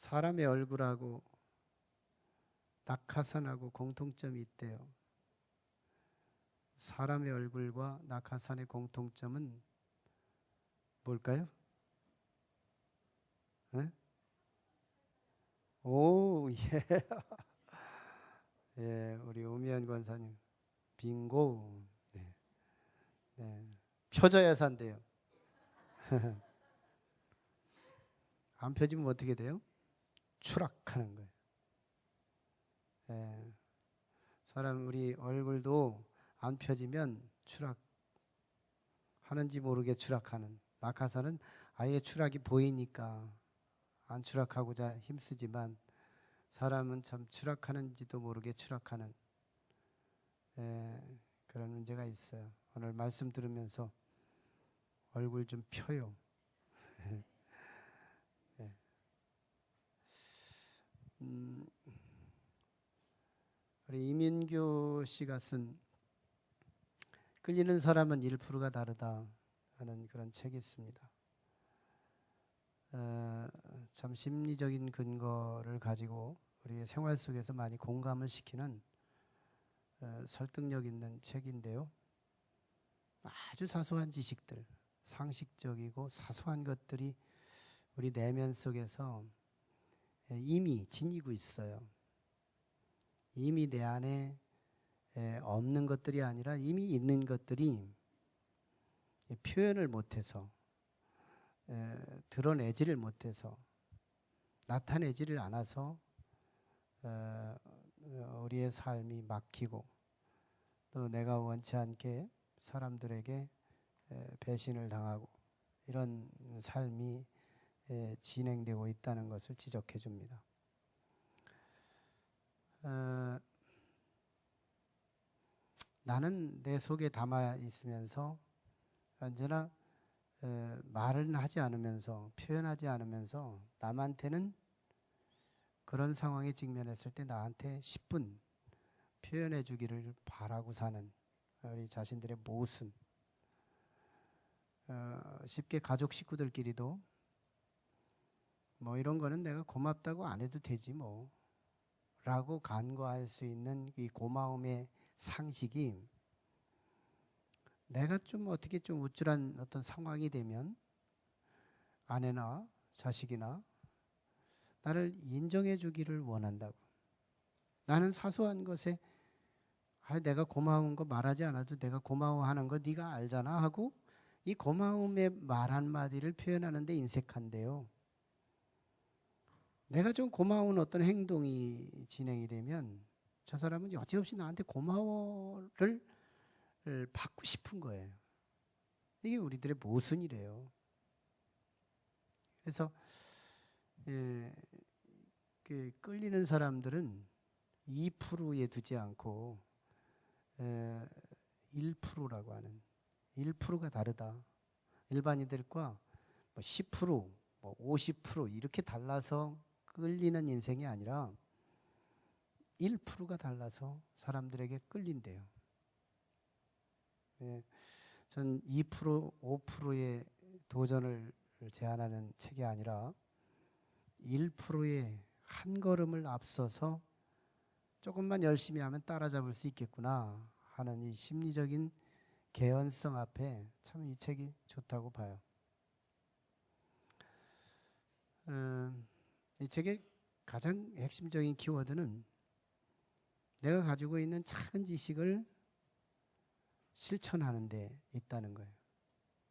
사람의 얼굴하고 낙하산하고 공통점이 있대요. 사람의 얼굴과 낙하산의 공통점은 뭘까요? 네? 오, 예. 예, 우리 오미연 권사님. 빙고. 네. 네. 펴져야 산대요. 안 펴지면 어떻게 돼요? 추락하는 거예요. 예. 사람 우리 얼굴도 안 펴지면 추락하는지 모르게 추락하는. 낙하산은 아예 추락이 보이니까 안 추락하고자 힘쓰지만 사람은 참 추락하는지도 모르게 추락하는 그런 문제가 있어요. 오늘 말씀 들으면서 얼굴 좀 펴요. 예. 우리 이민규 씨가 쓴 끌리는 사람은 1%가 다르다 하는 그런 책이 있습니다. 참 심리적인 근거를 가지고 우리의 생활 속에서 많이 공감을 시키는 설득력 있는 책인데요. 아주 사소한 지식들, 상식적이고 사소한 것들이 우리 내면 속에서 이미 지니고 있어요. 이미 내 안에 없는 것들이 아니라 이미 있는 것들이 표현을 못해서 드러내지를 못해서 나타내지를 않아서 우리의 삶이 막히고 또 내가 원치 않게 사람들에게 배신을 당하고 이런 삶이 진행되고 있다는 것을 지적해 줍니다. 나는 내 속에 담아 있으면서 언제나 말은 하지 않으면서 표현하지 않으면서 남한테는 그런 상황에 직면했을 때 나한테 10분 표현해 주기를 바라고 사는 우리 자신들의 모순. 쉽게 가족 식구들끼리도 뭐 이런 거는 내가 고맙다고 안 해도 되지 뭐 라고 간과할 수 있는 이 고마움의 상식이 내가 좀 어떻게 좀 우쭐한 어떤 상황이 되면 아내나 자식이나 나를 인정해 주기를 원한다고. 나는 사소한 것에 내가 고마운 거 말하지 않아도 내가 고마워하는 거 네가 알잖아 하고 이 고마움의 말 한마디를 표현하는데 인색한데요. 내가 좀 고마운 어떤 행동이 진행이 되면 저 사람은 여지없이 나한테 고마워를 받고 싶은 거예요. 이게 우리들의 모순이래요. 그래서 그 끌리는 사람들은 2%에 두지 않고 1%라고 하는 1%가 다르다. 일반인들과 10%, 50% 이렇게 달라서 끌리는 인생이 아니라 1%가 달라서 사람들에게 끌린대요. 전 2%, 5%의 도전을 제안하는 책이 아니라 1%의 한 걸음을 앞서서 조금만 열심히 하면 따라잡을 수 있겠구나 하는 이 심리적인 개연성 앞에 참 이 책이 좋다고 봐요. 이 책의 가장 핵심적인 키워드는 내가 가지고 있는 작은 지식을 실천하는 데 있다는 거예요.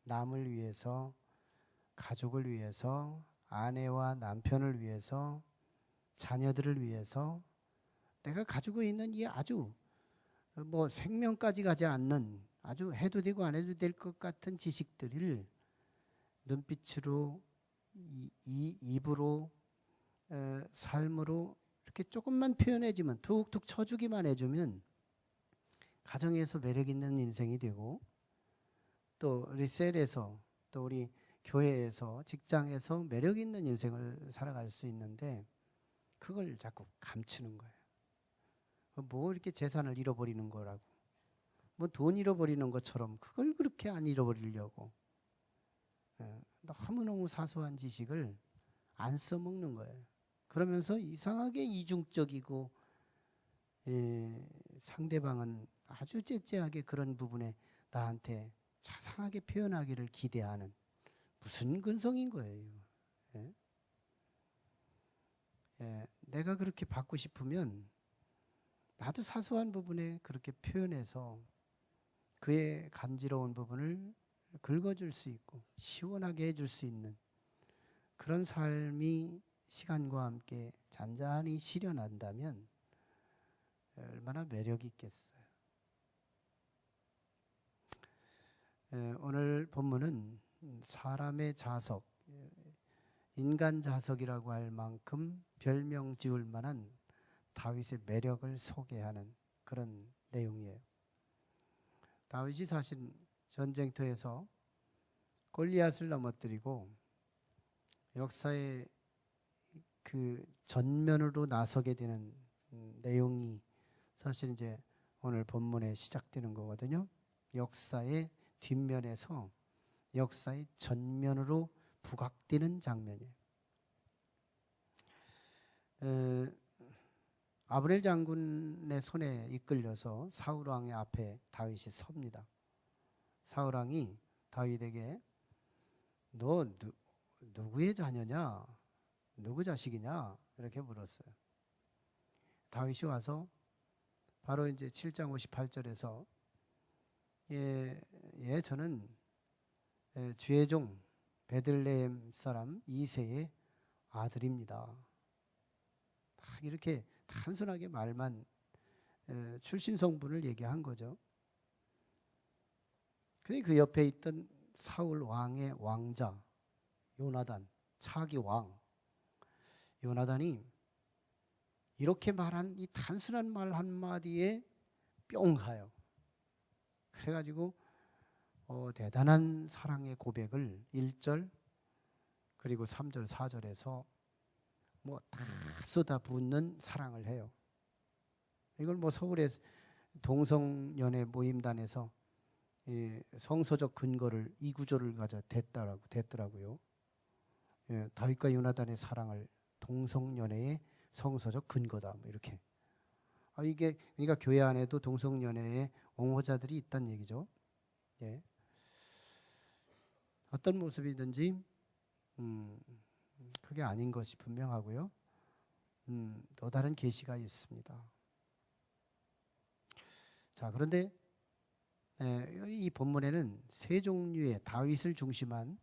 남을 위해서, 가족을 위해서, 아내와 남편을 위해서, 자녀들을 위해서 내가 가지고 있는 이 아주 생명까지 가지 않는 아주 해도 되고 안 해도 될 것 같은 지식들을 눈빛으로 입으로 삶으로 이렇게 조금만 표현해주면 툭툭 쳐주기만 해주면 가정에서 매력 있는 인생이 되고 또 우리 셀에서 또 우리 교회에서 직장에서 매력 있는 인생을 살아갈 수 있는데 그걸 자꾸 감추는 거예요. 뭐 이렇게 재산을 잃어버리는 거라고 뭐 돈 잃어버리는 것처럼 그걸 그렇게 안 잃어버리려고 너무너무 사소한 지식을 안 써먹는 거예요. 그러면서 이상하게 이중적이고 상대방은 아주 째째하게 그런 부분에 나한테 자상하게 표현하기를 기대하는 무슨 근성인 거예요. 예? 내가 그렇게 받고 싶으면 나도 사소한 부분에 그렇게 표현해서 그의 간지러운 부분을 긁어줄 수 있고 시원하게 해줄 수 있는 그런 삶이 시간과 함께 잔잔히 실현한다면 얼마나 매력이 있겠어요. 오늘 본문은 사람의 자석, 인간 자석이라고 할 만큼 별명 지을 만한 다윗의 매력을 소개하는 그런 내용이에요. 다윗이 사실 전쟁터에서 골리앗을 넘어뜨리고 역사의 그 전면으로 나서게 되는 내용이 사실 이제 오늘 본문에 시작되는 거거든요. 역사의 뒷면에서 역사의 전면으로 부각되는 장면이에요. 아브넬 장군의 손에 이끌려서 사울 왕의 앞에 다윗이 섭니다. 사울 왕이 다윗에게 너 누구의 자녀냐? 누구 자식이냐? 이렇게 물었어요. 다윗이 와서 바로 이제 7장 58절에서 저는 주의 종 베들레헴 사람 이새의 아들입니다. 딱 이렇게 단순하게 말만 출신 성분을 얘기한 거죠. 근데 그 옆에 있던 사울 왕의 왕자 요나단, 차기 왕 요나단이 이렇게 말한 이 단순한 말 한마디에 뿅 가요. 그래가지고 대단한 사랑의 고백을 1절 그리고 3절 4절에서 뭐 다 쏟아붓는 사랑을 해요. 이걸 뭐 서울의 동성연애 모임단에서 성서적 근거를 이 구절을 가져 됐더라고요. 다윗과 요나단의 사랑을 동성연애의 성서적 근거다. 뭐 이렇게. 이게 그러니까 교회 안에도 동성연애의 옹호자들이 있다는 얘기죠. 예. 어떤 모습이든지 그게 아닌 것이 분명하고요. 또 다른 계시가 있습니다. 자, 그런데 이 본문에는 세 종류의 다윗을 중심한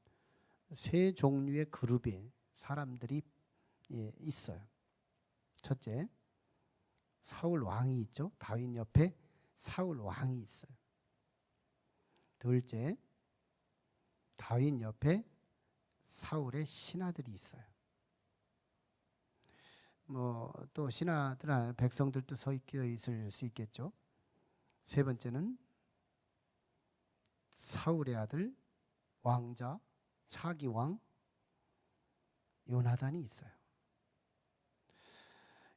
세 종류의 그룹의 사람들이 있어요. 첫째, 사울 왕이 있죠. 다윗 옆에 사울 왕이 있어요. 둘째, 다윗 옆에 사울의 신하들이 있어요. 뭐 또 신하들 안에 백성들도 서 있을 수 있겠죠. 세 번째는 사울의 아들 왕자 차기 왕 요나단이 있어요.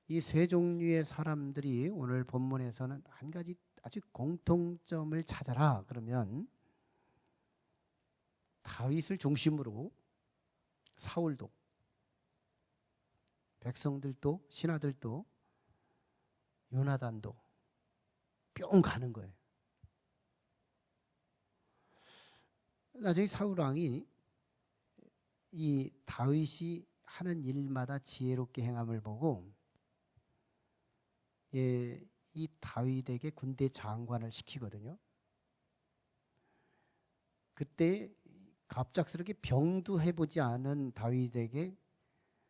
이 세 종류의 사람들이 오늘 본문에서는 한 가지 아주 공통점을 찾아라 그러면 다윗을 중심으로 사울도 백성들도 신하들도 요나단도 뿅 가는 거예요. 나중에 사울 왕이 이 다윗이 하는 일마다 지혜롭게 행함을 보고 이 다윗에게 군대 장관을 시키거든요. 그때 갑작스럽게 병도 해보지 않은 다윗에게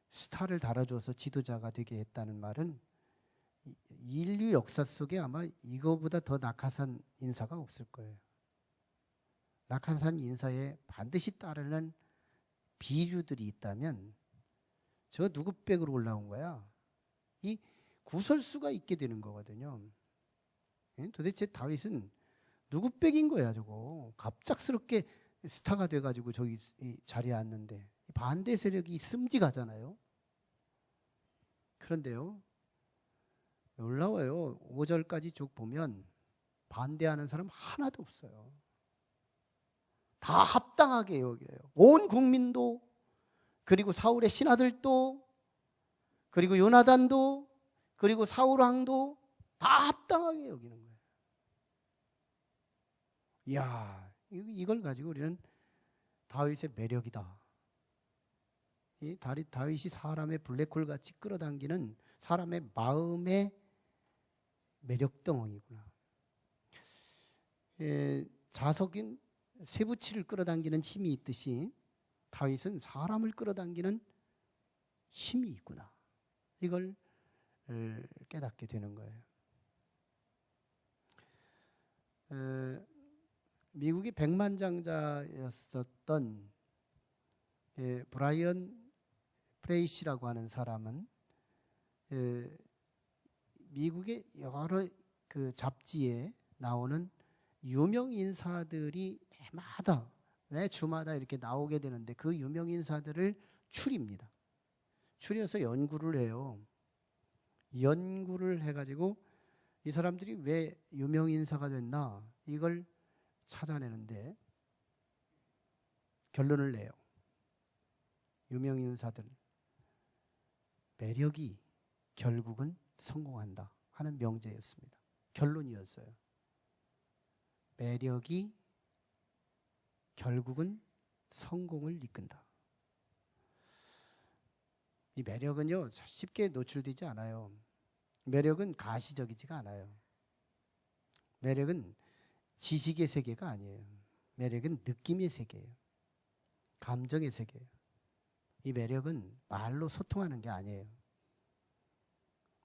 스타를 달아줘서 지도자가 되게 했다는 말은 인류 역사 속에 아마 이거보다 더 낙하산 인사가 없을 거예요. 낙하산 인사에 반드시 따르는 비류들이 있다면 저 누구 백으로 올라온 거야? 이 구설수가 있게 되는 거거든요. 도대체 다윗은 누구 백인 거야 저거. 갑작스럽게 스타가 돼가지고 저기 자리에 앉는데 반대 세력이 씀지가잖아요. 그런데요 놀라워요. 5절까지 쭉 보면 반대하는 사람 하나도 없어요. 다 합당하게 여겨요. 온 국민도 그리고 사울의 신하들도 그리고 요나단도 그리고 사울 왕도 다 합당하게 여기는 거예요. 이야, 이걸 가지고 우리는 다윗의 매력이다. 이 다윗이 사람의 블랙홀 같이 끌어당기는 사람의 마음의 매력 덩어리구나. 자석인 쇠붙이를 끌어당기는 힘이 있듯이 다윗은 사람을 끌어당기는 힘이 있구나. 이걸 깨닫게 되는 거예요. 미국의 백만장자였었던 브라이언 프레이시라고 하는 사람은 미국의 여러 그 잡지에 나오는 유명 인사들이 매 주마다 이렇게 나오게 되는데 그 유명 인사들을 추립니다. 추려서 연구를 해요. 연구를 해가지고 이 사람들이 왜 유명 인사가 됐나 이걸 찾아내는데 결론을 내요. 유명 인사들 매력이 결국은 성공한다 하는 명제였습니다. 결론이었어요. 매력이 결국은 성공을 이끈다. 이 매력은요 쉽게 노출되지 않아요. 매력은 가시적이지가 않아요. 매력은 지식의 세계가 아니에요. 매력은 느낌의 세계예요. 감정의 세계예요. 이 매력은 말로 소통하는 게 아니에요.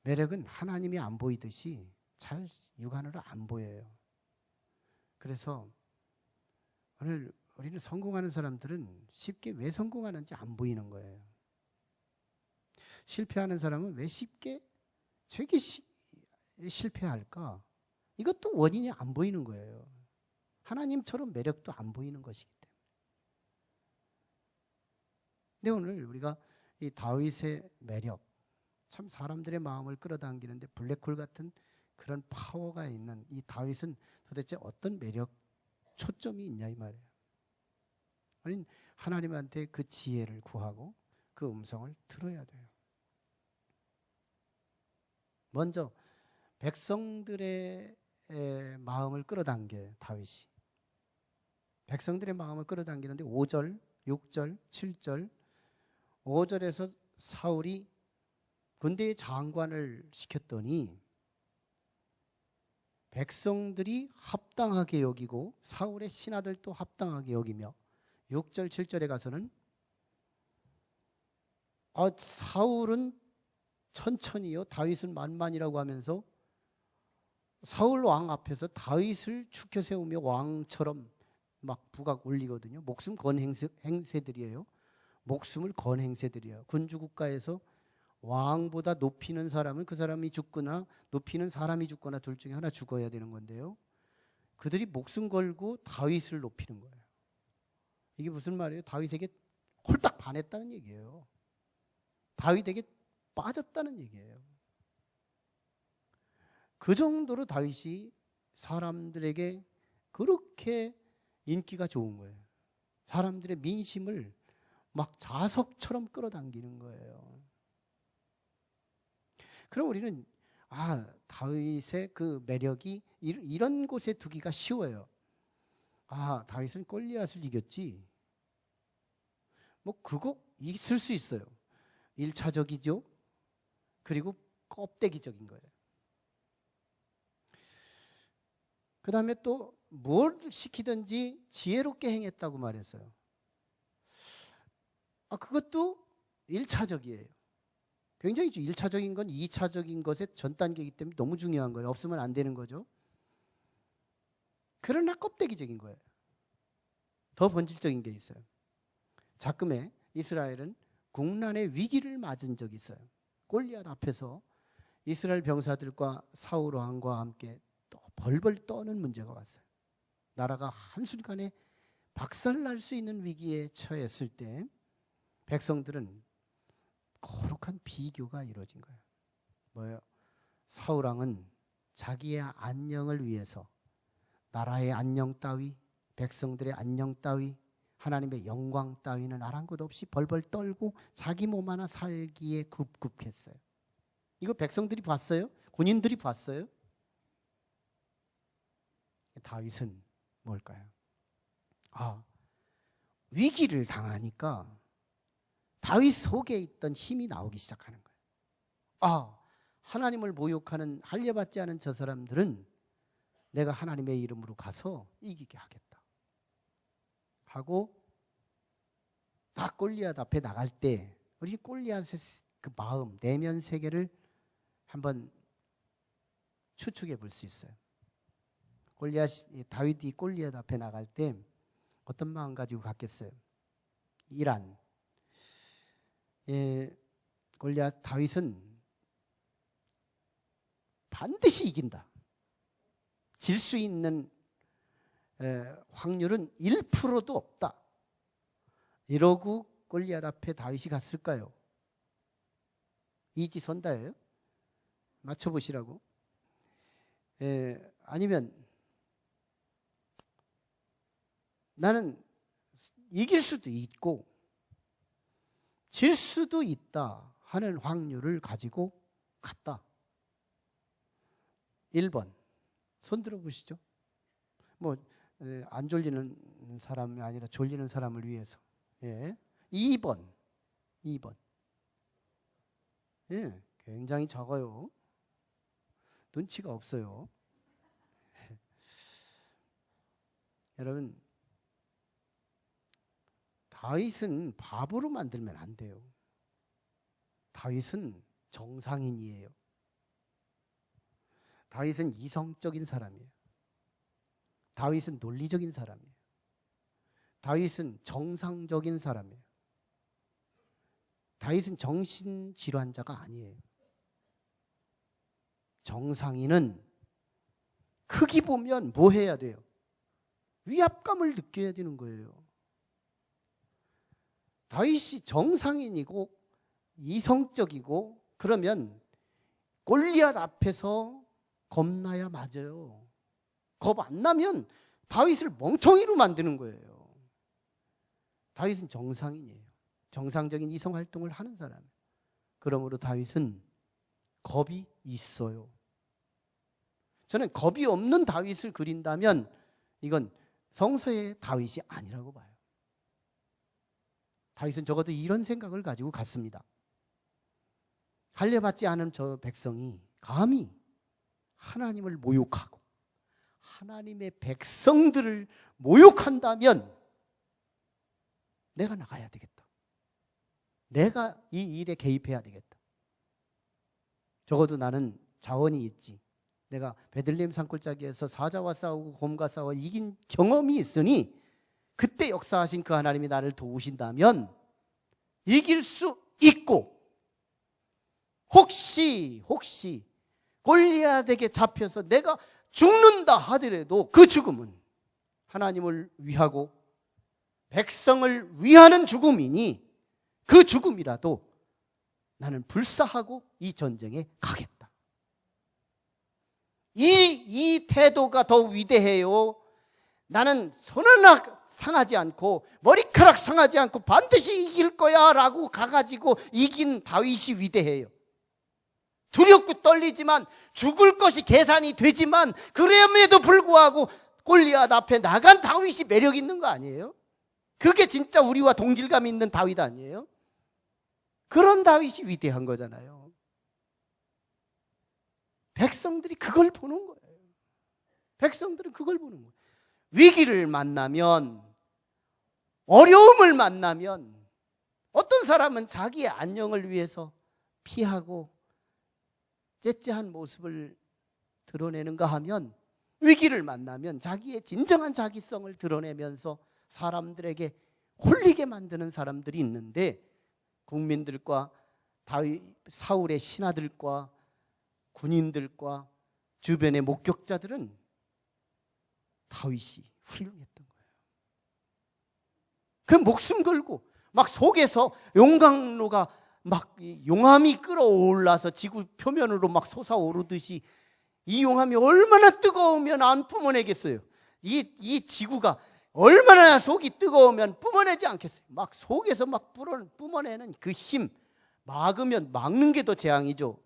매력은 하나님이 안 보이듯이 잘 육안으로 안 보여요. 그래서 오늘 우리는 성공하는 사람들은 쉽게 왜 성공하는지 안 보이는 거예요. 실패하는 사람은 왜 쉽게 되게 실패할까? 이것도 원인이 안 보이는 거예요. 하나님처럼 매력도 안 보이는 것이기 때문에. 근데 오늘 우리가 이 다윗의 매력, 참 사람들의 마음을 끌어당기는데 블랙홀 같은 그런 파워가 있는 이 다윗은 도대체 어떤 매력, 초점이 있냐 이 말이에요. 아니 하나님한테 그 지혜를 구하고 그 음성을 들어야 돼요. 먼저 백성들의 마음을 끌어당겨요. 다윗이. 백성들의 마음을 끌어당기는데 5절, 6절, 7절 5절에서 사울이 군대의 장관을 시켰더니 백성들이 합당하게 여기고 사울의 신하들도 합당하게 여기며 6절, 7절에 가서는 사울은 천천히요 다윗은 만만이라고 하면서 사울 왕 앞에서 다윗을 축혀 세우며 왕처럼 막 부각 올리거든요. 목숨 건 행세들이에요. 목숨을 건 행세들이에요. 군주국가에서 왕보다 높이는 사람은 그 사람이 죽거나 높이는 사람이 죽거나 둘 중에 하나 죽어야 되는 건데요. 그들이 목숨 걸고 다윗을 높이는 거예요. 이게 무슨 말이에요? 다윗에게 홀딱 반했다는 얘기예요. 다윗에게 빠졌다는 얘기예요. 그 정도로 다윗이 사람들에게 그렇게 인기가 좋은 거예요. 사람들의 민심을 막 자석처럼 끌어당기는 거예요. 그럼 우리는 다윗의 그 매력이 이런 곳에 두기가 쉬워요. 다윗은 골리앗을 이겼지. 뭐 그거 있을 수 있어요. 1차적이죠. 그리고 껍데기적인 거예요. 그 다음에 또 뭘 시키든지 지혜롭게 행했다고 말했어요. 그것도 1차적이에요. 굉장히 1차적인 건 2차적인 것의 전 단계이기 때문에 너무 중요한 거예요. 없으면 안 되는 거죠. 그러나 껍데기적인 거예요. 더 본질적인 게 있어요. 자금에 이스라엘은 국난의 위기를 맞은 적이 있어요. 골리앗 앞에서 이스라엘 병사들과 사울 왕과 함께 또 벌벌 떠는 문제가 왔어요. 나라가 한순간에 박살날 수 있는 위기에 처했을 때 백성들은 거룩한 비교가 이루어진 거예요. 뭐예요? 사울 왕은 자기의 안녕을 위해서 나라의 안녕 따위, 백성들의 안녕 따위, 하나님의 영광 따위는 아랑곳 없이 벌벌 떨고 자기 몸 하나 살기에 굽굽했어요. 이거 백성들이 봤어요? 군인들이 봤어요? 다윗은 뭘까요? 위기를 당하니까 다윗 속에 있던 힘이 나오기 시작하는 거예요. 하나님을 모욕하는 할례받지 않은 저 사람들은 내가 하나님의 이름으로 가서 이기게 하겠다 하고 딱 골리앗 앞에 나갈 때 우리 골리앗의 그 마음, 내면 세계를 한번 추측해 볼 수 있어요. 다윗이 골리앗 앞에 나갈 때 어떤 마음 가지고 갔겠어요? 골리앗 다윗은 반드시 이긴다. 질 수 있는 확률은 1%도 없다. 이러고 골리앗 앞에 다윗이 갔을까요? 이지선다예요? 맞춰보시라고. 아니면 나는 이길 수도 있고 질 수도 있다 하는 확률을 가지고 갔다. 1번 손 들어보시죠. 안 졸리는 사람이 아니라 졸리는 사람을 위해서. 2번. 굉장히 적어요. 눈치가 없어요. 여러분, 다윗은 바보로 만들면 안 돼요. 다윗은 정상인이에요. 다윗은 이성적인 사람이에요. 다윗은 논리적인 사람이에요. 다윗은 정상적인 사람이에요. 다윗은 정신질환자가 아니에요. 정상인은 크게 보면 뭐 해야 돼요? 위압감을 느껴야 되는 거예요. 다윗이 정상인이고 이성적이고 그러면 골리앗 앞에서 겁나야 맞아요. 겁 안 나면 다윗을 멍청이로 만드는 거예요. 다윗은 정상인이에요. 정상적인 이성 활동을 하는 사람. 그러므로 다윗은 겁이 있어요. 저는 겁이 없는 다윗을 그린다면 이건 성서의 다윗이 아니라고 봐요. 다윗은 적어도 이런 생각을 가지고 갔습니다. 할례받지 않은 저 백성이 감히 하나님을 모욕하고 하나님의 백성들을 모욕한다면 내가 나가야 되겠다. 내가 이 일에 개입해야 되겠다. 적어도 나는 자원이 있지. 내가 베들레헴 산골짜기에서 사자와 싸우고 곰과 싸워 이긴 경험이 있으니 그때 역사하신 그 하나님이 나를 도우신다면 이길 수 있고, 혹시 골리앗에게 잡혀서 내가 죽는다 하더라도 그 죽음은 하나님을 위하고 백성을 위하는 죽음이니 그 죽음이라도 나는 불사하고 이 전쟁에 가겠다. 이 태도가 더 위대해요. 나는 손 하나 상하지 않고 머리카락 상하지 않고 반드시 이길 거야 라고 가가지고 이긴 다윗이 위대해요. 두렵고 떨리지만 죽을 것이 계산이 되지만 그럼에도 불구하고 골리앗 앞에 나간 다윗이 매력 있는 거 아니에요? 그게 진짜 우리와 동질감 있는 다윗 아니에요? 그런 다윗이 위대한 거잖아요. 백성들이 그걸 보는 거예요. 백성들은 그걸 보는 거예요. 위기를 만나면, 어려움을 만나면 어떤 사람은 자기의 안녕을 위해서 피하고 째째한 모습을 드러내는가 하면 위기를 만나면 자기의 진정한 자기성을 드러내면서 사람들에게 홀리게 만드는 사람들이 있는데, 국민들과 사울의 신하들과 군인들과 주변의 목격자들은 다윗이 훌륭했던 거예요. 그 목숨 걸고 막 속에서 용광로가 막 용암이 끓어올라서 지구 표면으로 막 솟아오르듯이, 이 용암이 얼마나 뜨거우면 안 뿜어내겠어요. 이 지구가 얼마나 속이 뜨거우면 뿜어내지 않겠어요. 막 속에서 막 뿜어내는 그 힘, 막으면 막는 게 더 재앙이죠.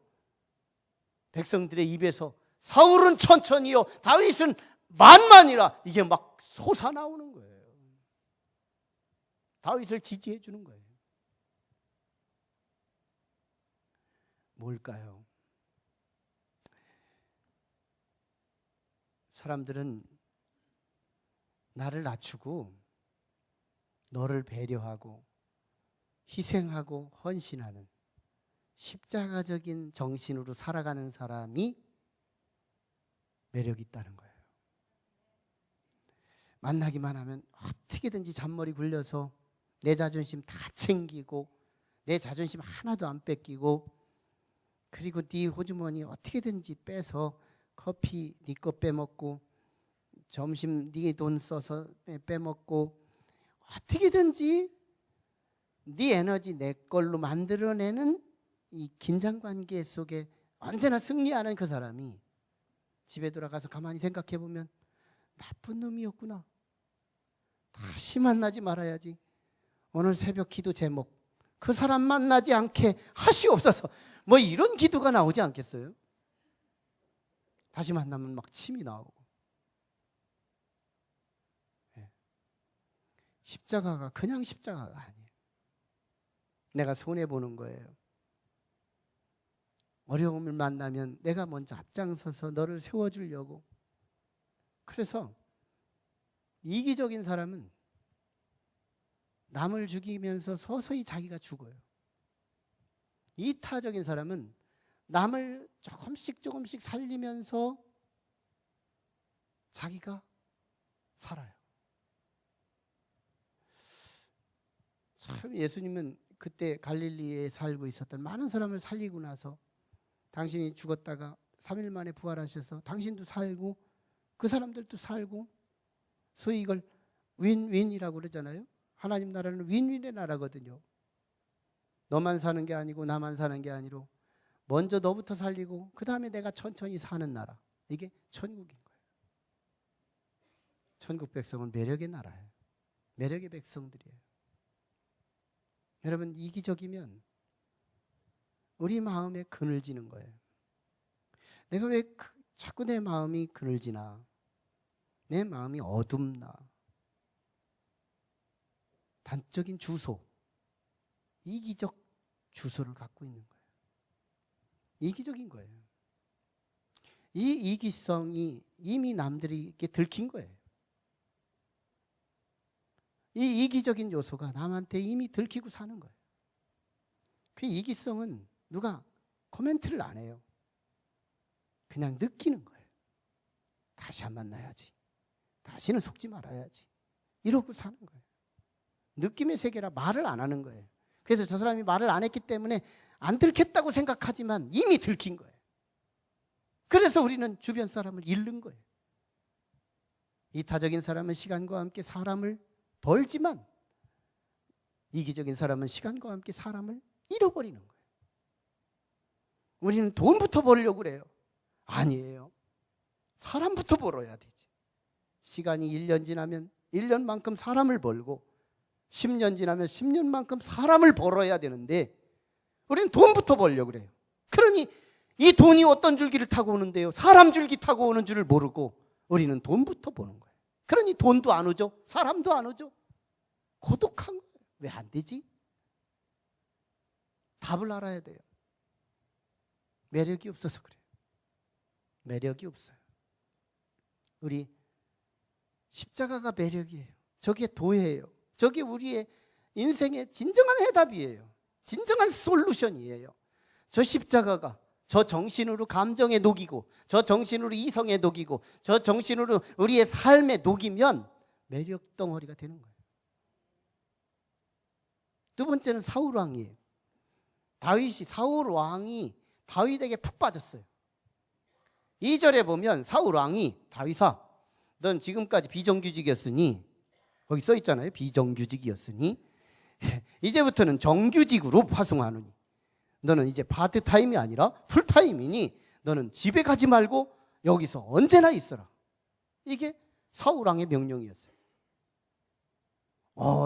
백성들의 입에서 사울은 천천히요, 다윗은 만만이라, 이게 막 솟아나오는 거예요. 다윗을 지지해 주는 거예요. 뭘까요? 사람들은 나를 낮추고 너를 배려하고 희생하고 헌신하는 십자가적인 정신으로 살아가는 사람이 매력이 있다는 거예요. 만나기만 하면 어떻게든지 잔머리 굴려서 내 자존심 다 챙기고 내 자존심 하나도 안 뺏기고, 그리고 네 호주머니 어떻게든지 빼서 커피 네 거 빼먹고 점심 네 돈 써서 빼먹고 어떻게든지 네 에너지 내 걸로 만들어내는 이 긴장관계 속에 언제나 승리하는 그 사람이 집에 돌아가서 가만히 생각해 보면 나쁜 놈이었구나, 다시 만나지 말아야지, 오늘 새벽 기도 제목 그 사람 만나지 않게 하시옵소서, 뭐 이런 기도가 나오지 않겠어요? 다시 만나면 막 침이 나오고. 십자가가 그냥 십자가가 아니에요. 내가 손해보는 거예요. 어려움을 만나면 내가 먼저 앞장서서 너를 세워주려고. 그래서 이기적인 사람은 남을 죽이면서 서서히 자기가 죽어요. 이타적인 사람은 남을 조금씩 살리면서 자기가 살아요. 참 예수님은 그때 갈릴리에 살고 있었던 많은 사람을 살리고 나서 당신이 죽었다가 3일 만에 부활하셔서 당신도 살고 그 사람들도 살고, 소위 이걸 윈윈이라고 그러잖아요. 하나님 나라는 윈윈의 나라거든요. 너만 사는 게 아니고 나만 사는 게 아니고 먼저 너부터 살리고 그 다음에 내가 천천히 사는 나라, 이게 천국인 거예요. 천국 백성은 매력의 나라예요. 매력의 백성들이에요. 여러분, 이기적이면 우리 마음에 그늘지는 거예요. 내가 왜 자꾸 내 마음이 그늘지나, 내 마음이 어둡나. 단적인 주소, 이기적 주소를 갖고 있는 거예요. 이기적인 거예요. 이 이기성이 이미 남들에게 들킨 거예요. 이 이기적인 요소가 남한테 이미 들키고 사는 거예요. 그 이기성은 누가 코멘트를 안 해요. 그냥 느끼는 거예요. 다시 안 만나야지, 다시는 속지 말아야지, 이러고 사는 거예요. 느낌의 세계라 말을 안 하는 거예요. 그래서 저 사람이 말을 안 했기 때문에 안 들켰다고 생각하지만 이미 들킨 거예요. 그래서 우리는 주변 사람을 잃는 거예요. 이타적인 사람은 시간과 함께 사람을 벌지만 이기적인 사람은 시간과 함께 사람을 잃어버리는 거예요. 우리는 돈부터 벌려고 그래요. 아니에요. 사람부터 벌어야 되지. 시간이 1년 지나면 1년만큼 사람을 벌고 10년 지나면 10년만큼 사람을 벌어야 되는데 우리는 돈부터 벌려고 그래요. 그러니 이 돈이 어떤 줄기를 타고 오는데요, 사람 줄기 타고 오는 줄을 모르고 우리는 돈부터 버는 거예요. 그러니 돈도 안 오죠, 사람도 안 오죠. 고독한 거예요. 왜 안 되지? 답을 알아야 돼요. 매력이 없어서 그래요. 매력이 없어요. 우리 십자가가 매력이에요. 저게 도예요. 저게 우리의 인생의 진정한 해답이에요. 진정한 솔루션이에요. 저 십자가가 저 정신으로 감정에 녹이고, 저 정신으로 이성에 녹이고, 저 정신으로 우리의 삶에 녹이면 매력 덩어리가 되는 거예요. 두 번째는 사울 왕이에요. 사울 왕이 다윗에게 푹 빠졌어요. 2절에 보면 사울 왕이 다윗아, 넌 지금까지 비정규직이었으니, 거기 써 있잖아요. 비정규직이었으니 이제부터는 정규직으로 파송하노니, 너는 이제 파트타임이 아니라 풀타임이니 너는 집에 가지 말고 여기서 언제나 있어라. 이게 사울 왕의 명령이었어요.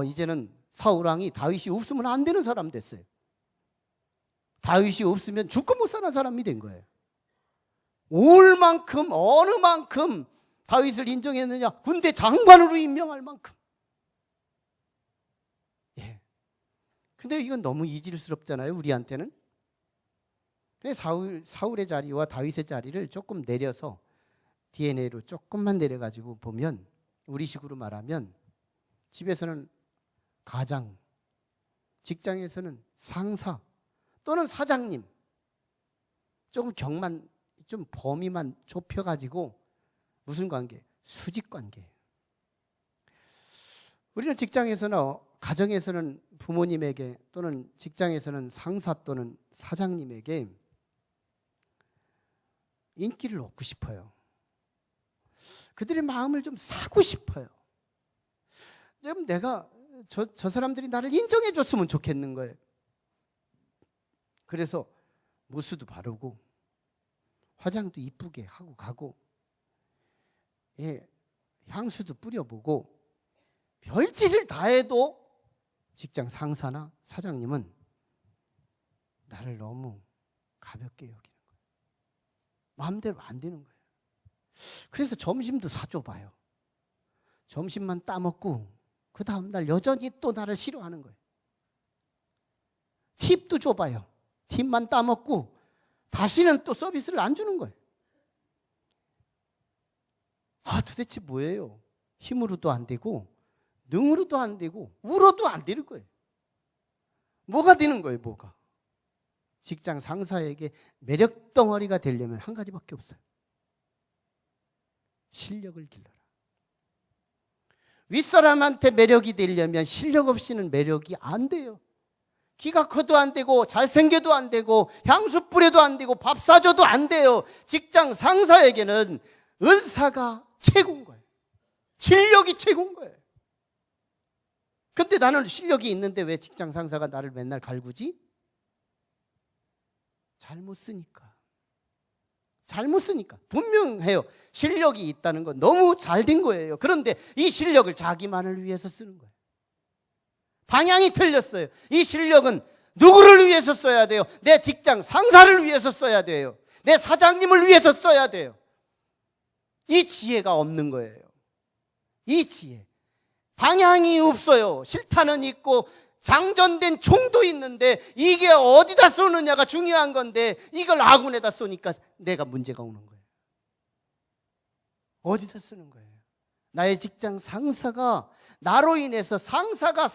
이제는 사울 왕이 다윗이 없으면 안 되는 사람 됐어요. 다윗이 없으면 죽고 못 사는 사람이 된 거예요. 올 만큼 어느 만큼 다윗을 인정했느냐? 군대 장관으로 임명할 만큼. 예. 근데 이건 너무 이질스럽잖아요, 우리한테는. 사울의 자리와 다윗의 자리를 조금 내려서 DNA로 조금만 내려가지고 보면, 우리식으로 말하면 집에서는 가장, 직장에서는 상사 또는 사장님, 조금 격만, 좀 범위만 좁혀가지고 무슨 관계? 수직 관계예요. 우리는 직장에서나 가정에서는 부모님에게 또는 직장에서는 상사 또는 사장님에게 인기를 얻고 싶어요. 그들의 마음을 좀 사고 싶어요. 좀 내가 저 사람들이 나를 인정해 줬으면 좋겠는 거예요. 그래서 무수도 바르고 화장도 이쁘게 하고 가고, 예, 향수도 뿌려보고 별짓을 다 해도 직장 상사나 사장님은 나를 너무 가볍게 여기는 거예요. 마음대로 안 되는 거예요. 그래서 점심도 사줘봐요. 점심만 따먹고 그 다음날 여전히 또 나를 싫어하는 거예요. 팁도 줘봐요. 팁만 따먹고 다시는 또 서비스를 안 주는 거예요. 도대체 뭐예요? 힘으로도 안 되고 능으로도 안 되고 우로도 안 되는 거예요. 뭐가 되는 거예요? 뭐가? 직장 상사에게 매력 덩어리가 되려면 한 가지밖에 없어요. 실력을 길러라. 윗사람한테 매력이 되려면 실력 없이는 매력이 안 돼요. 키가 커도 안 되고 잘생겨도 안 되고 향수 뿌려도 안 되고 밥 사줘도 안 돼요. 직장 상사에게는 은사가 최고인 거예요. 실력이 최고인 거예요. 근데 나는 실력이 있는데 왜 직장 상사가 나를 맨날 갈구지? 잘못 쓰니까. 분명해요. 실력이 있다는 건 너무 잘된 거예요. 그런데 이 실력을 자기만을 위해서 쓰는 거예요. 방향이 틀렸어요. 이 실력은 누구를 위해서 써야 돼요? 내 직장 상사를 위해서 써야 돼요. 내 사장님을 위해서 써야 돼요. 이 지혜가 없는 거예요. 이 지혜. 방향이 없어요. 실탄은 있고 장전된 총도 있는데 이게 어디다 쏘느냐가 중요한 건데 이걸 아군에다 쏘니까 내가 문제가 오는 거예요. 어디다 쓰는 거예요? 나의 직장 상사가 나로 인해서 상사가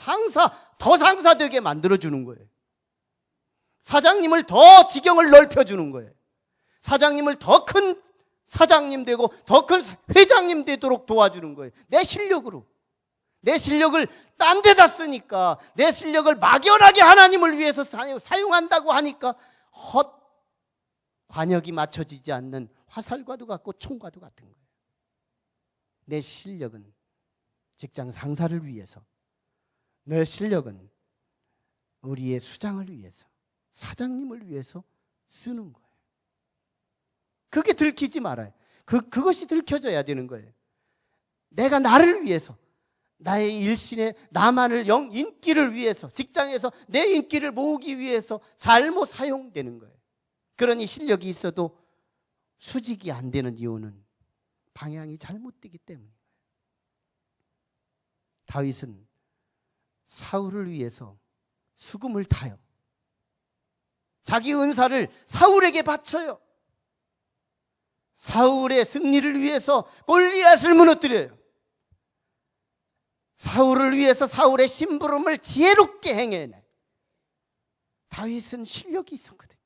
더 상사 되게 만들어주는 거예요. 사장님을 더 지경을 넓혀주는 거예요. 사장님을 더 큰 사장님 되고 더 큰 회장님 되도록 도와주는 거예요. 내 실력으로. 내 실력을 딴 데다 쓰니까, 내 실력을 막연하게 하나님을 위해서 사용한다고 하니까 헛 관역이 맞춰지지 않는 화살과도 같고 총과도 같은 거예요. 내 실력은 직장 상사를 위해서, 내 실력은 우리의 수장을 위해서, 사장님을 위해서 쓰는 거예요. 그게 들키지 말아요. 그것이 들켜져야 되는 거예요. 내가 나를 위해서, 나의 일신에 나만을 인기를 위해서, 직장에서 내 인기를 모으기 위해서 잘못 사용되는 거예요. 그러니 실력이 있어도 수직이 안 되는 이유는 방향이 잘못되기 때문이에요. 다윗은 사울을 위해서 수금을 타요. 자기 은사를 사울에게 바쳐요. 사울의 승리를 위해서 골리앗을 무너뜨려요. 사울을 위해서 사울의 심부름을 지혜롭게 행해내. 다윗은 실력이 있었거든.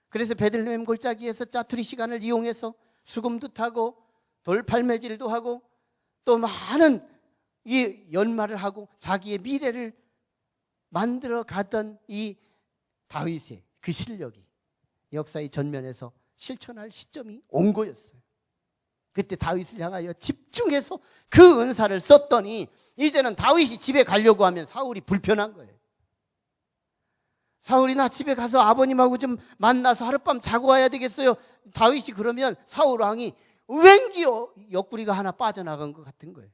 그래서 베들레헴 골짜기에서 짜투리 시간을 이용해서 수금도 타고 돌팔매질도 하고 또 많은 이 연말을 하고 자기의 미래를 만들어 가던 이 다윗의 그 실력이 역사의 전면에서 실천할 시점이 온 거였어요. 그때 다윗을 향하여 집중해서 그 은사를 썼더니 이제는 다윗이 집에 가려고 하면 사울이 불편한 거예요. 사울이 나 집에 가서 아버님하고 좀 만나서 하룻밤 자고 와야 되겠어요. 다윗이 그러면 사울 왕이 왠지 옆구리가 하나 빠져나간 것 같은 거예요.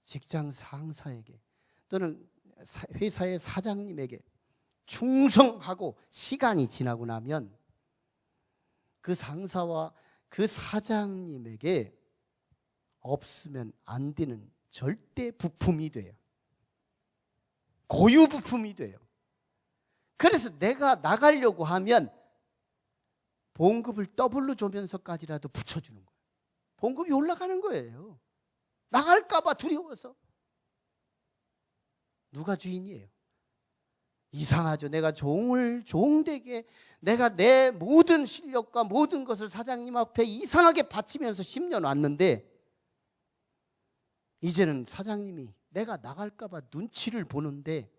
직장 상사에게 또는 회사의 사장님에게 충성하고 시간이 지나고 나면 그 상사와 그 사장님에게 없으면 안 되는 절대 부품이 돼요. 고유 부품이 돼요. 그래서 내가 나가려고 하면 봉급을 더블로 주면서까지라도 붙여주는 거예요. 봉급이 올라가는 거예요. 나갈까 봐 두려워서. 누가 주인이에요? 이상하죠. 내가 종되게 내가 내 모든 실력과 모든 것을 사장님 앞에 이상하게 바치면서 10년 왔는데 이제는 사장님이 내가 나갈까 봐 눈치를 보는데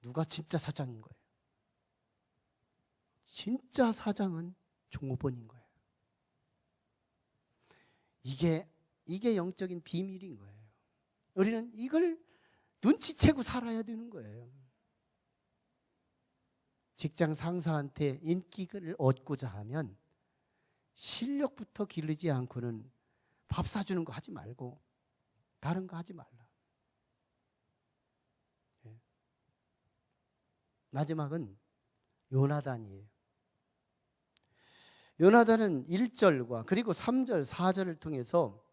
누가 진짜 사장인 거예요? 진짜 사장은 종업원인 거예요. 이게 영적인 비밀인 거예요. 우리는 이걸 눈치채고 살아야 되는 거예요. 직장 상사한테 인기를 얻고자 하면 실력부터 기르지 않고는 밥 사주는 거 하지 말고 다른 거 하지 말라. 마지막은 요나단이에요. 요나단은 1절과 그리고 3절, 4절을 통해서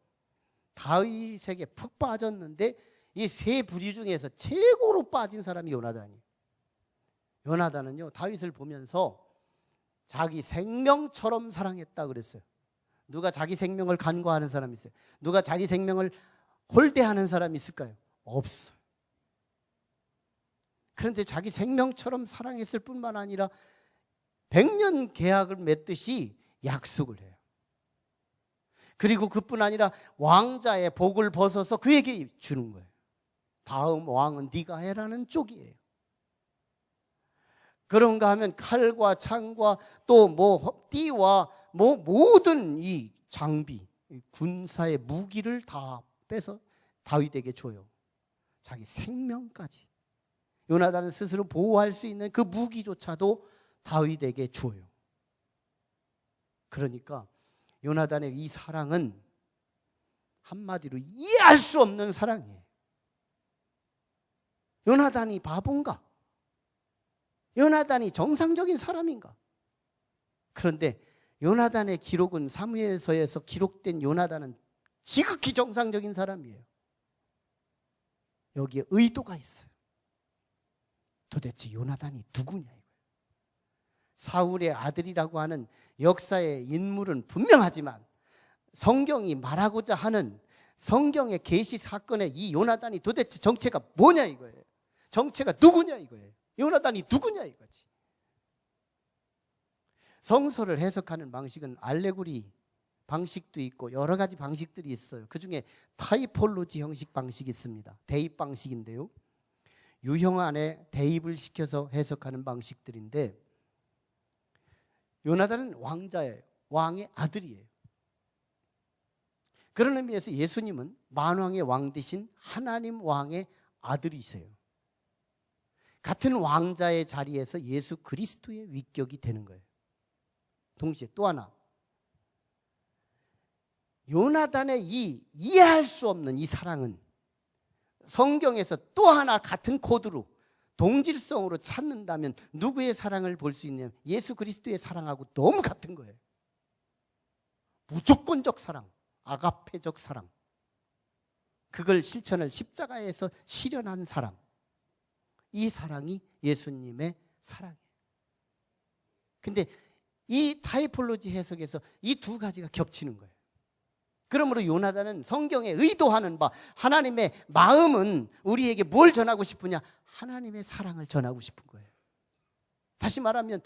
다윗에게 푹 빠졌는데 이 세 부류 중에서 최고로 빠진 사람이 요나단이에요. 요나단은요, 다윗을 보면서 자기 생명처럼 사랑했다 그랬어요. 누가 자기 생명을 간과하는 사람이 있어요? 누가 자기 생명을 홀대하는 사람이 있을까요? 없어요. 그런데 자기 생명처럼 사랑했을 뿐만 아니라 100년 계약을 맺듯이 약속을 해요. 그리고 그뿐 아니라 왕자의 복을 벗어서 그에게 주는 거예요. 다음 왕은 네가 해라는 쪽이에요. 그런가 하면 칼과 창과 또 띠와 모든 이 장비, 군사의 무기를 다 빼서 다윗에게 줘요. 자기 생명까지. 요나단은 스스로 보호할 수 있는 그 무기조차도 다윗에게 줘요. 그러니까 요나단의 이 사랑은 한마디로 이해할 수 없는 사랑이에요. 요나단이 바본가? 요나단이 정상적인 사람인가? 그런데 요나단의 기록은 사무엘서에서 기록된 요나단은 지극히 정상적인 사람이에요. 여기에 의도가 있어요. 도대체 요나단이 누구냐 이거예요. 사울의 아들이라고 하는 역사의 인물은 분명하지만 성경이 말하고자 하는 성경의 계시 사건의 이 요나단이 도대체 정체가 뭐냐 이거예요. 정체가 누구냐 이거예요. 요나단이 누구냐 이거지. 성서를 해석하는 방식은 알레고리 방식도 있고 여러 가지 방식들이 있어요. 그중에 타이폴로지 형식 방식이 있습니다. 대입 방식인데요. 유형 안에 대입을 시켜서 해석하는 방식들인데 요나단은 왕자예요. 왕의 아들이에요. 그런 의미에서 예수님은 만왕의 왕 대신 하나님 왕의 아들이세요. 같은 왕자의 자리에서 예수 그리스도의 위격이 되는 거예요. 동시에 또 하나, 요나단의 이 이해할 수 없는 이 사랑은 성경에서 또 하나 같은 코드로 동질성으로 찾는다면 누구의 사랑을 볼 수 있냐면 예수 그리스도의 사랑하고 너무 같은 거예요. 무조건적 사랑, 아가페적 사랑. 그걸 실천을 십자가에서 실현한 사람. 이 사랑이 예수님의 사랑이에요. 근데 이 타이폴로지 해석에서 이 두 가지가 겹치는 거예요. 그러므로 요나단은 성경에 의도하는 바 하나님의 마음은 우리에게 뭘 전하고 싶으냐? 하나님의 사랑을 전하고 싶은 거예요. 다시 말하면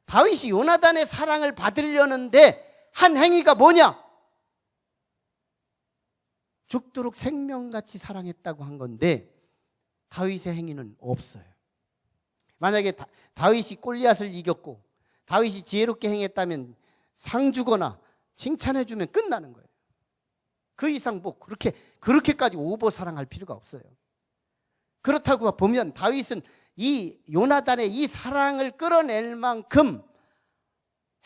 다윗이 요나단의 사랑을 받으려는데 한 행위가 뭐냐? 죽도록 생명같이 사랑했다고 한 건데 다윗의 행위는 없어요. 만약에 다윗이 골리앗을 이겼고 다윗이 지혜롭게 행했다면 상 주거나 칭찬해주면 끝나는 거예요. 그 이상 뭐 그렇게까지 오버 사랑할 필요가 없어요. 그렇다고 보면 다윗은 이 요나단의 이 사랑을 끌어낼 만큼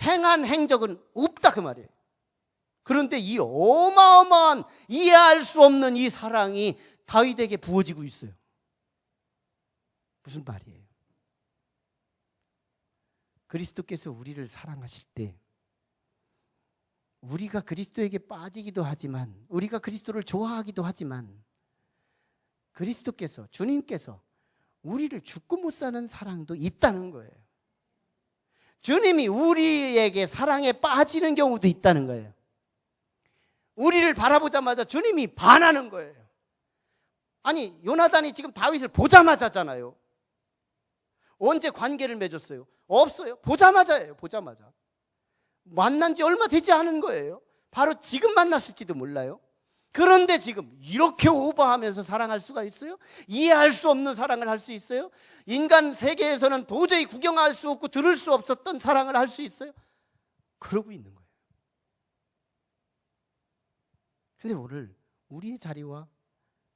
행한 행적은 없다 그 말이에요. 그런데 이 어마어마한 이해할 수 없는 이 사랑이 다윗에게 부어지고 있어요. 무슨 말이에요? 그리스도께서 우리를 사랑하실 때 우리가 그리스도에게 빠지기도 하지만, 우리가 그리스도를 좋아하기도 하지만, 그리스도께서, 주님께서 우리를 죽고 못 사는 사랑도 있다는 거예요. 주님이 우리에게 사랑에 빠지는 경우도 있다는 거예요. 우리를 바라보자마자 주님이 반하는 거예요. 아니, 요나단이 지금 다윗을 보자마자잖아요. 언제 관계를 맺었어요? 없어요. 보자마자예요. 보자마자. 만난 지 얼마 되지 않은 거예요. 바로 지금 만났을지도 몰라요. 그런데 지금 이렇게 오버하면서 사랑할 수가 있어요? 이해할 수 없는 사랑을 할 수 있어요? 인간 세계에서는 도저히 구경할 수 없고 들을 수 없었던 사랑을 할 수 있어요? 그러고 있는 거예요. 근데 오늘 우리의 자리와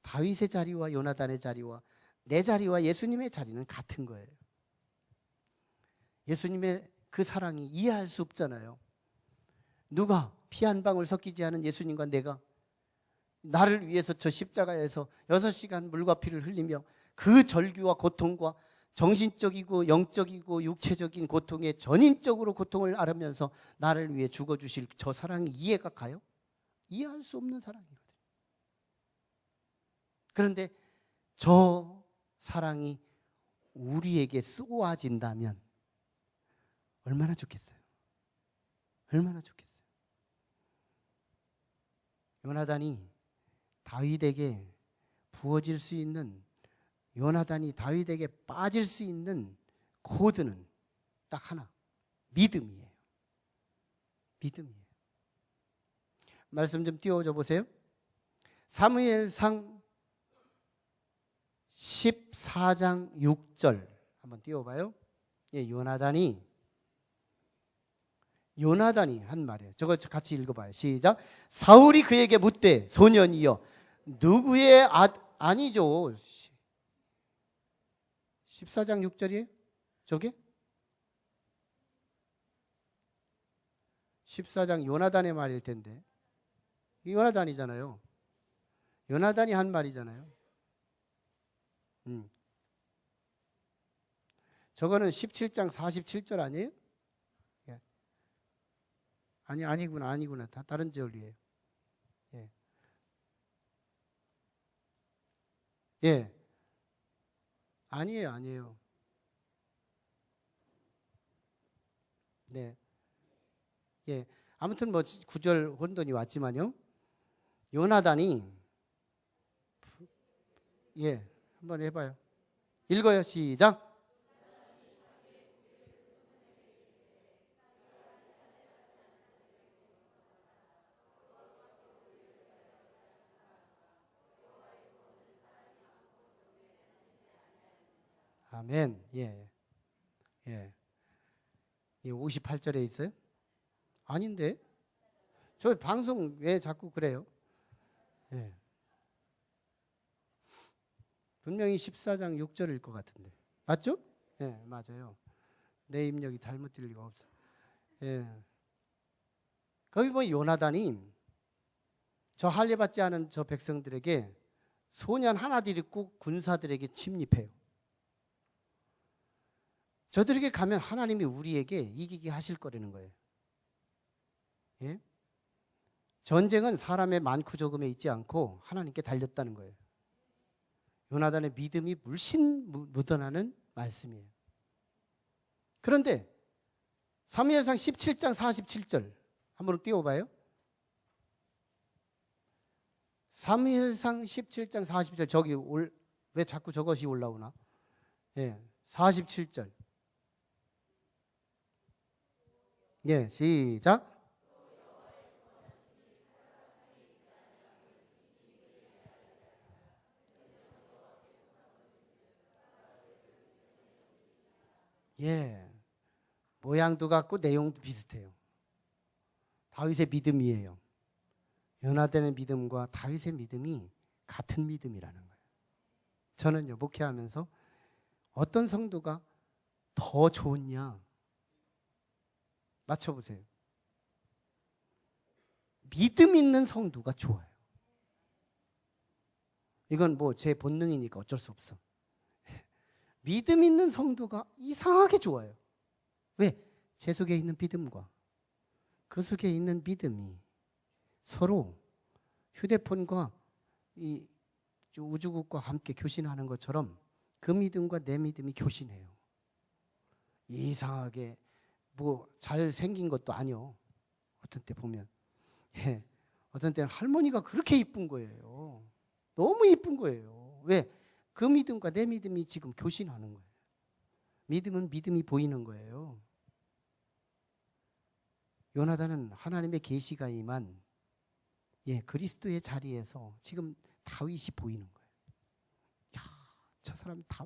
다윗의 자리와 요나단의 자리와 내 자리와 예수님의 자리는 같은 거예요. 예수님의 그 사랑이 이해할 수 없잖아요. 누가 피 한 방울 섞이지 않은 예수님과 내가 나를 위해서 저 십자가에서 6시간 물과 피를 흘리며 그 절규와 고통과 정신적이고 영적이고 육체적인 고통에 전인적으로 고통을 앓으면서 나를 위해 죽어주실 저 사랑이 이해가 가요? 이해할 수 없는 사랑이거든요. 그런데 저 사랑이 우리에게 쏘아진다면 얼마나 좋겠어요? 얼마나 좋겠어요? 요나단이 다윗에게 부어질 수 있는, 요나단이 다윗에게 빠질 수 있는 코드는 딱 하나, 믿음이에요. 믿음이에요. 말씀 좀 띄워줘 보세요. 사무엘상 14장 6절 한번 띄워봐요. 예, 요나단이 한 말이에요. 저거 같이 읽어봐요. 시작. 사울이 그에게 묻되 소년이여 누구의 아니죠. 14장 6절이에요? 저게? 14장 요나단의 말일 텐데. 요나단이잖아요. 요나단이 한 말이잖아요. 저거는 17장 47절 아니에요? 예. 아니구나. 다 다른 절이에요. 예. 예. 아니에요. 네. 예. 아무튼 뭐 구절 혼돈이 왔지만요. 요나단이 예. 한번 해봐요. 읽어요. 시작. 아멘. 예. 예. 이 58절에 있어요? 아닌데? 저 방송 왜 자꾸 그래요? 예. 분명히 14장 6절일 것 같은데. 맞죠? 예, 맞아요. 내 입력이 잘못될 리가 없어. 예. 거기 보면 요나단이 저 할례받지 않은 저 백성들에게 소년 하나 데리고 군사들에게 침입해요. 저들에게 가면 하나님이 우리에게 이기게 하실 거라는 거예요. 예? 전쟁은 사람의 많고 적음에 있지 않고 하나님께 달렸다는 거예요. 요나단의 믿음이 물씬 묻어나는 말씀이에요. 그런데 사무엘상 17장 47절 한번 띄워봐요. 사무엘상 17장 40절 저기 왜 자꾸 저것이 올라오나? 예, 47절. 예, 시작. 예, 모양도 같고 내용도 비슷해요. 다윗의 믿음이에요. 요나단의 믿음과 다윗의 믿음이 같은 믿음이라는 거예요. 저는요, 목회하면서 어떤 성도가 더 좋으냐 맞춰보세요. 믿음 있는 성도가 좋아요. 이건 뭐 제 본능이니까 어쩔 수 없어. 믿음 있는 성도가 이상하게 좋아요. 왜? 제 속에 있는 믿음과 그 속에 있는 믿음이 서로 휴대폰과 이 우주국과 함께 교신하는 것처럼 그 믿음과 내 믿음이 교신해요. 이상하게 뭐 잘생긴 것도 아니요. 어떤 때 보면 어떤 때는 할머니가 그렇게 이쁜 거예요. 너무 이쁜 거예요. 왜? 그 믿음과 내 믿음이 지금 교신하는 거예요. 믿음은 믿음이 보이는 거예요. 요나단은 하나님의 계시가 임한 그리스도의 자리에서 지금 다윗이 보이는 거예요. 야, 저 사람 다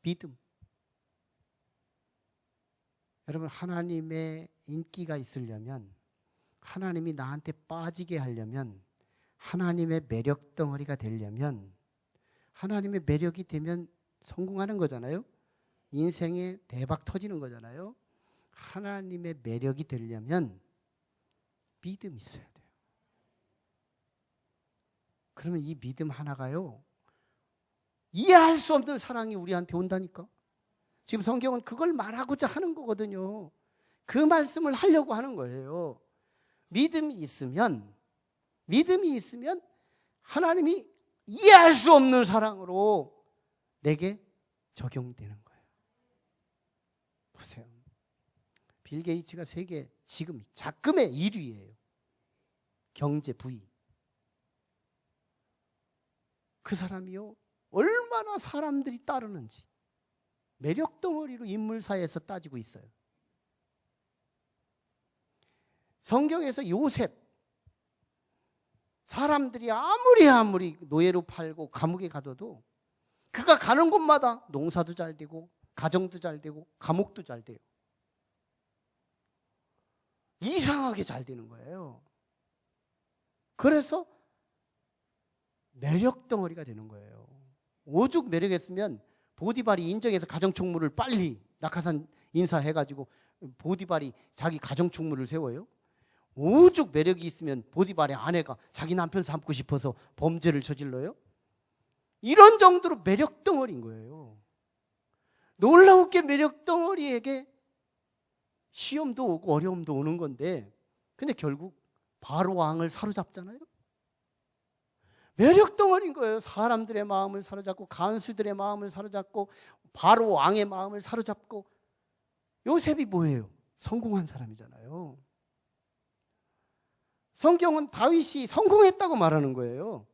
믿음. 여러분, 하나님의 인기가 있으려면, 하나님이 나한테 빠지게 하려면, 하나님의 매력 덩어리가 되려면, 하나님의 매력이 되면 성공하는 거잖아요. 인생에 대박 터지는 거잖아요. 하나님의 매력이 되려면 믿음이 있어야 돼요. 그러면 이 믿음 하나가요, 이해할 수 없는 사랑이 우리한테 온다니까. 지금 성경은 그걸 말하고자 하는 거거든요. 그 말씀을 하려고 하는 거예요. 믿음이 있으면 하나님이 이해할 수 없는 사랑으로 내게 적용되는 거예요. 보세요. 빌 게이츠가 세계 지금 작금의 1위예요. 경제 부위. 그 사람이요, 얼마나 사람들이 따르는지 매력 덩어리로 인물사에서 따지고 있어요. 성경에서 요셉, 사람들이 아무리 노예로 팔고 감옥에 가둬도 그가 가는 곳마다 농사도 잘 되고 가정도 잘 되고 감옥도 잘 돼요. 이상하게 잘 되는 거예요. 그래서 매력 덩어리가 되는 거예요. 오죽 매력했으면 보디발이 인정해서 가정총무를 빨리 낙하산 인사해가지고 보디발이 자기 가정총무를 세워요. 오죽 매력이 있으면 보디발의 아내가 자기 남편 삼고 싶어서 범죄를 저질러요. 이런 정도로 매력 덩어리인 거예요. 놀라우게 매력 덩어리에게 시험도 오고 어려움도 오는 건데, 근데 결국 바로 왕을 사로잡잖아요. 매력 덩어리인 거예요. 사람들의 마음을 사로잡고 간수들의 마음을 사로잡고 바로 왕의 마음을 사로잡고. 요셉이 뭐예요? 성공한 사람이잖아요. 성경은 다윗이 성공했다고 말하는 거예요.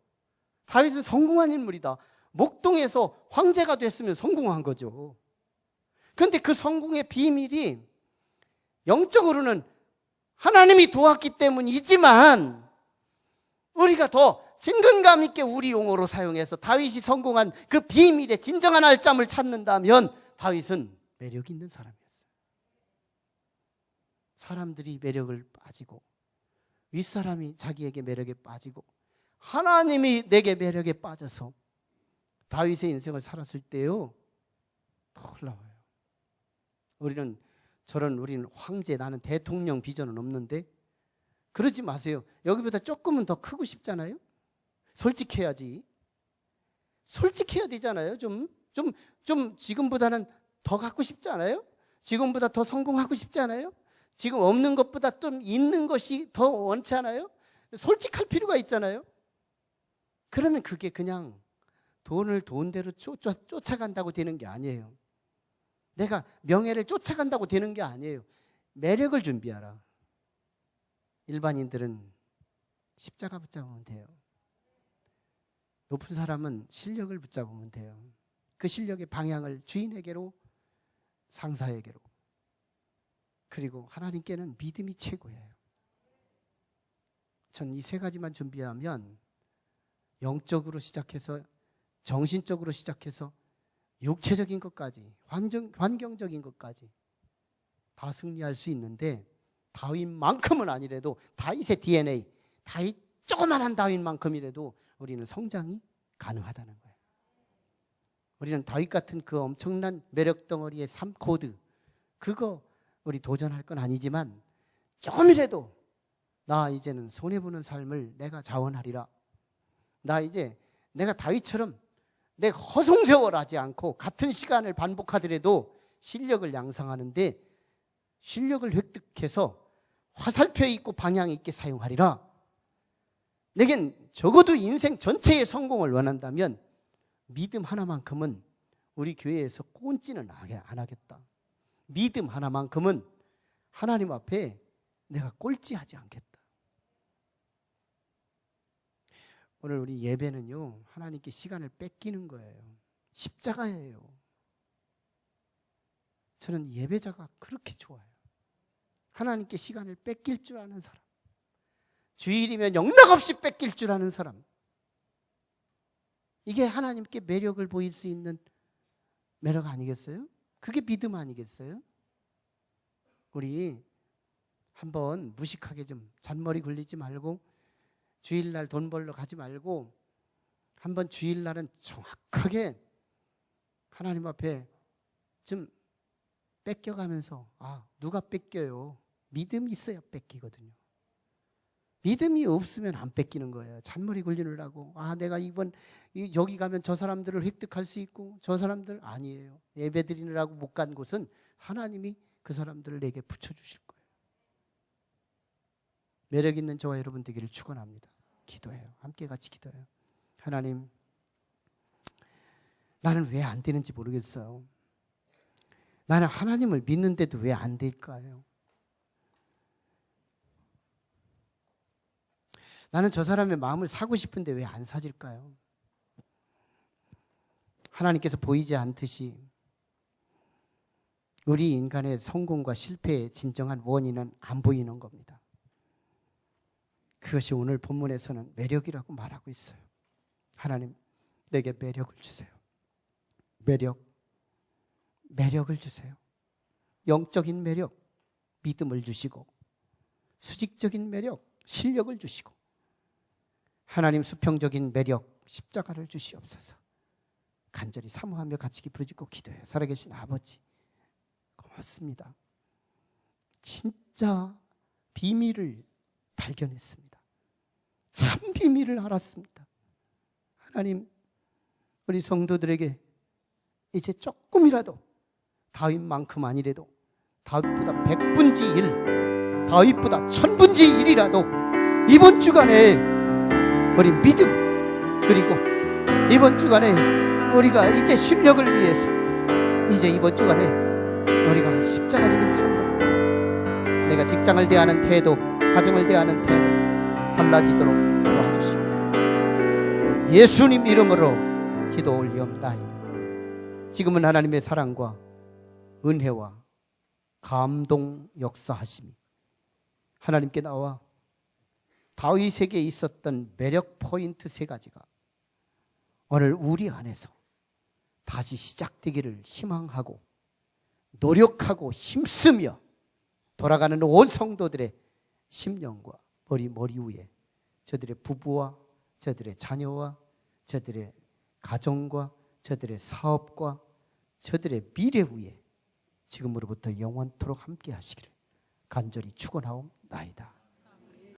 다윗은 성공한 인물이다. 목동에서 황제가 됐으면 성공한 거죠. 그런데 그 성공의 비밀이 영적으로는 하나님이 도왔기 때문이지만, 우리가 더 친근감 있게 우리 용어로 사용해서 다윗이 성공한 그 비밀의 진정한 알짬을 찾는다면 다윗은 매력 있는 사람이었어요. 사람들이 매력을 빠지고 윗사람이 자기에게 매력에 빠지고 하나님이 내게 매력에 빠져서 다윗의 인생을 살았을 때요, 놀라워요. 우리는 황제, 나는 대통령 비전은 없는데, 그러지 마세요. 여기보다 조금은 더 크고 싶잖아요. 솔직해야지. 솔직해야 되잖아요. 좀 지금보다는 더 갖고 싶지 않아요? 지금보다 더 성공하고 싶지 않아요? 지금 없는 것보다 좀 있는 것이 더 원치 않아요? 솔직할 필요가 있잖아요. 그러면 그게 그냥 돈을 돈대로 쫓아간다고 되는 게 아니에요. 내가 명예를 쫓아간다고 되는 게 아니에요. 매력을 준비하라. 일반인들은 십자가 붙잡으면 돼요. 높은 사람은 실력을 붙잡으면 돼요. 그 실력의 방향을 주인에게로, 상사에게로, 그리고 하나님께는 믿음이 최고예요. 전 이 세 가지만 준비하면 영적으로 시작해서 정신적으로 시작해서 육체적인 것까지, 환경적인 것까지 다 승리할 수 있는데, 다윗만큼은 아니래도 다윗의 DNA, 조그만한 다윗만큼이라도 우리는 성장이 가능하다는 거예요. 우리는 다윗 같은 그 엄청난 매력 덩어리의 3코드, 그거 우리 도전할 건 아니지만 조금이라도 나 이제는 손해보는 삶을 내가 자원하리라. 나 이제 내가 다윗처럼 내 허송세월하지 않고 같은 시간을 반복하더라도 실력을 양성하는데 실력을 획득해서 화살표 있고 방향 있게 사용하리라. 내겐 적어도 인생 전체의 성공을 원한다면 믿음 하나만큼은 우리 교회에서 꼰지는 안 하겠다. 믿음 하나만큼은 하나님 앞에 내가 꼴찌하지 않겠다. 오늘 우리 예배는요, 하나님께 시간을 뺏기는 거예요. 십자가예요. 저는 예배자가 그렇게 좋아요. 하나님께 시간을 뺏길 줄 아는 사람, 주일이면 영락없이 뺏길 줄 아는 사람, 이게 하나님께 매력을 보일 수 있는 매력 아니겠어요? 그게 믿음 아니겠어요? 우리 한번 무식하게 좀 잔머리 굴리지 말고 주일날 돈 벌러 가지 말고 한번 주일날은 정확하게 하나님 앞에 좀 뺏겨가면서, 누가 뺏겨요? 믿음이 있어야 뺏기거든요. 믿음이 없으면 안 뺏기는 거예요. 잔머리 굴리느라고 내가 이번 여기 가면 저 사람들을 획득할 수 있고 저 사람들 아니에요. 예배 드리느라고 못 간 곳은 하나님이 그 사람들을 내게 붙여주실 거예요. 매력 있는 저와 여러분 되기를 축원합니다. 기도해요. 함께 같이 기도해요. 하나님, 나는 왜 안 되는지 모르겠어요. 나는 하나님을 믿는데도 왜 안 될까요? 나는 저 사람의 마음을 사고 싶은데 왜 안 사질까요? 하나님께서 보이지 않듯이 우리 인간의 성공과 실패의 진정한 원인은 안 보이는 겁니다. 그것이 오늘 본문에서는 매력이라고 말하고 있어요. 하나님, 내게 매력을 주세요. 매력을 주세요. 영적인 매력, 믿음을 주시고, 수직적인 매력, 실력을 주시고, 하나님 수평적인 매력, 십자가를 주시옵소서. 간절히 사모하며 같이 부르짖고 기도해요. 살아계신 아버지, 고맙습니다. 진짜 비밀을 발견했습니다. 참 비밀을 알았습니다. 하나님, 우리 성도들에게 이제 조금이라도 다윗만큼 아니래도 다윗보다 100분지 1, 다윗보다 1000분지 1이라도 이번 주간에 우리 믿음, 그리고 이번 주간에 우리가 이제 실력을 위해서 이제 이번 주간에 우리가 십자가적인 삶으로 내가 직장을 대하는 태도, 가정을 대하는 태도 달라지도록 도와주시옵소서. 예수님 이름으로 기도 올리옵나이다. 지금은 하나님의 사랑과 은혜와 감동 역사하심이 하나님께 나와 다윗에게 있었던 매력 포인트 3가지가 오늘 우리 안에서 다시 시작되기를 희망하고 노력하고 힘쓰며 돌아가는 온 성도들의 심령과 머리 위에 저들의 부부와 저들의 자녀와 저들의 가정과 저들의 사업과 저들의 미래 위에 지금으로부터 영원토록 함께 하시기를 간절히 축원하옵나이다.